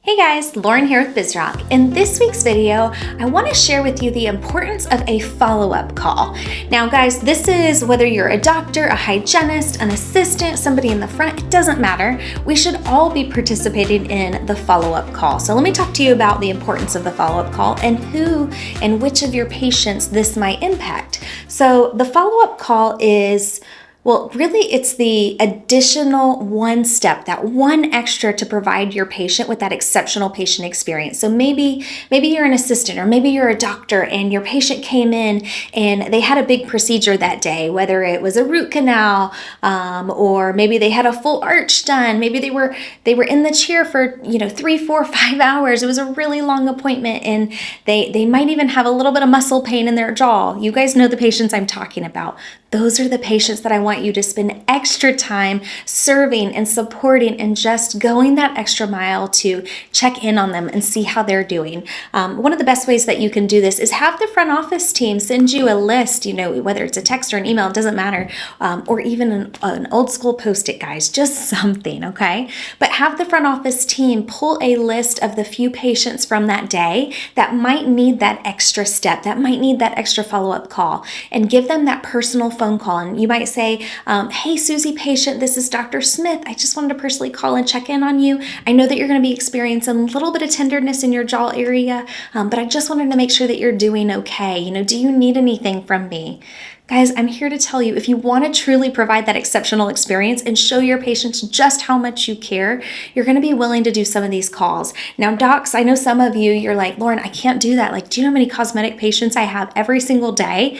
Hey guys, Lauren here with Bizrok. In this week's video, I want to share with you the importance of a follow-up call. Now guys, this is whether you're a doctor, a hygienist, an assistant, somebody in the front, it doesn't matter. We should all be participating in the follow-up call. So let me talk to you about the importance of the follow-up call and who and which of your patients this might impact. So the follow-up call is, well, really, it's the additional one step, that one extra to provide your patient with that exceptional patient experience. So maybe you're an assistant or maybe you're a doctor and your patient came in and they had a big procedure that day, whether it was a root canal or maybe they had a full arch done. Maybe they were in the chair for 3, 4, 5 hours. It was a really long appointment and they might even have a little bit of muscle pain in their jaw. You guys know the patients I'm talking about. Those are the patients that I want you to spend extra time serving and supporting and just going that extra mile to check in on them and see how they're doing. One of the best ways that you can do this is have the front office team send you a list, whether it's a text or an email, it doesn't matter, or even an old school Post-it, guys, just something, okay? But have the front office team pull a list of the few patients from that day that might need that extra step, that might need that extra follow-up call, and give them that personal phone call. And you might say, hey, Susie patient, this is Dr. Smith. I just wanted to personally call and check in on you. I know that you're going to be experiencing a little bit of tenderness in your jaw area, but I just wanted to make sure that you're doing okay. Do you need anything from me? Guys, I'm here to tell you, if you want to truly provide that exceptional experience and show your patients just how much you care, you're going to be willing to do some of these calls. Now, docs, I know some of you, you're like, Lauren, I can't do that. Like, do you know how many cosmetic patients I have every single day?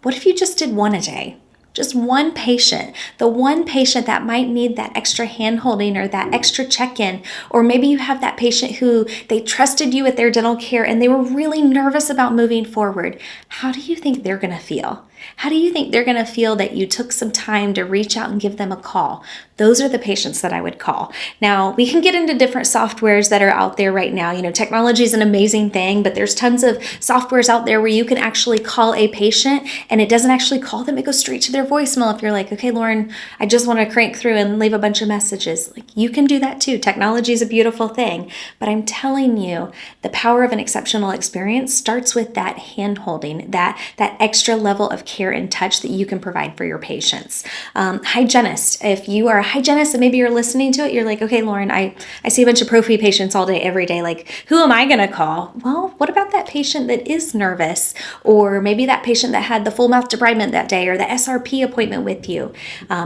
What if you just did one a day? Just one patient, the one patient that might need that extra hand-holding or that extra check-in, or maybe you have that patient who they trusted you with their dental care and they were really nervous about moving forward. How do you think they're going to feel? How do you think they're going to feel that you took some time to reach out and give them a call? Those are the patients that I would call. Now, we can get into different softwares that are out there right now. Technology is an amazing thing, but there's tons of softwares out there where you can actually call a patient and it doesn't actually call them. It goes straight to their voicemail. If you're like, okay, Lauren, I just want to crank through and leave a bunch of messages. Like, you can do that too. Technology is a beautiful thing, but I'm telling you, the power of an exceptional experience starts with that hand-holding, that extra level of care and touch that you can provide for your patients. Hygienist, if you are a hygienist and maybe you're listening to it, you're like, okay, Lauren, I see a bunch of prophy patients all day, every day. Like, who am I going to call? Well, what about that patient that is nervous? Or maybe that patient that had the full mouth debridement that day or the SRP appointment with you.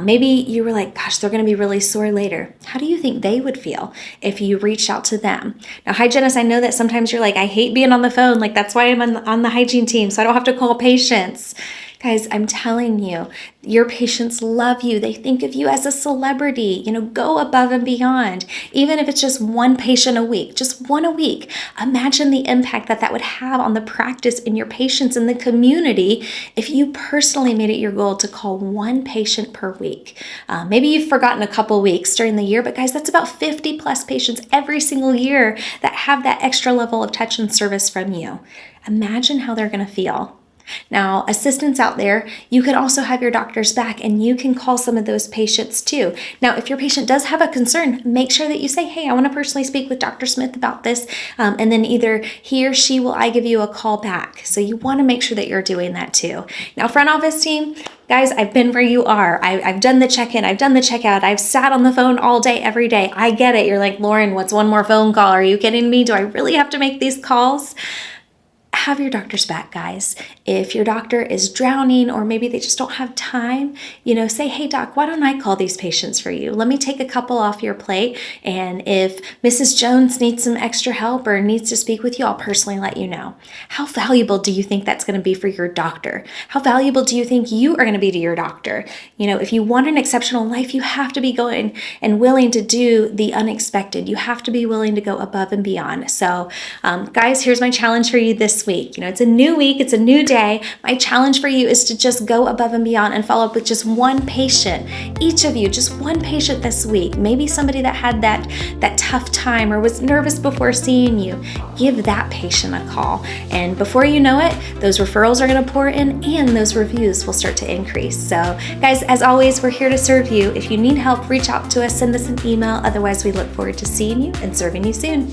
Maybe you were like, gosh, they're going to be really sore later. How do you think they would feel if you reached out to them? Now, hygienists, I know that sometimes you're like, I hate being on the phone. Like, that's why I'm on the hygiene team, so I don't have to call patients. Guys, I'm telling you, your patients love you. They think of you as a celebrity. Go above and beyond. Even if it's just one patient a week, just one a week. Imagine the impact that would have on the practice and your patients in the community if you personally made it your goal to call one patient per week. Maybe you've forgotten a couple weeks during the year, but guys, that's about 50 plus patients every single year that have that extra level of touch and service from you. Imagine how they're going to feel. Now, assistants out there, you can also have your doctor's back and you can call some of those patients too. Now, if your patient does have a concern, make sure that you say, hey, I want to personally speak with Dr. Smith about this. And then either he or she will give you a call back. So you want to make sure that you're doing that too. Now, front office team, guys, I've been where you are. I've done the check-in. I've done the checkout. I've sat on the phone all day, every day. I get it. You're like, Lauren, what's one more phone call? Are you kidding me? Do I really have to make these calls? Have your doctor's back, guys. If your doctor is drowning or maybe they just don't have time, say, hey, doc, why don't I call these patients for you? Let me take a couple off your plate. And if Mrs. Jones needs some extra help or needs to speak with you, I'll personally let you know. How valuable do you think that's going to be for your doctor? How valuable do you think you are going to be to your doctor? If you want an exceptional life, you have to be going and willing to do the unexpected. You have to be willing to go above and beyond. So, guys, here's my challenge for you this week. It's a new week, it's a new day. My challenge for you is to just go above and beyond and follow up with just one patient. Each of you, just one patient this week. Maybe somebody that had that tough time or was nervous before seeing you. Give that patient a call. And before you know it, those referrals are going to pour in and those reviews will start to increase. So guys, as always, we're here to serve you. If you need help, reach out to us, send us an email. Otherwise, we look forward to seeing you and serving you soon.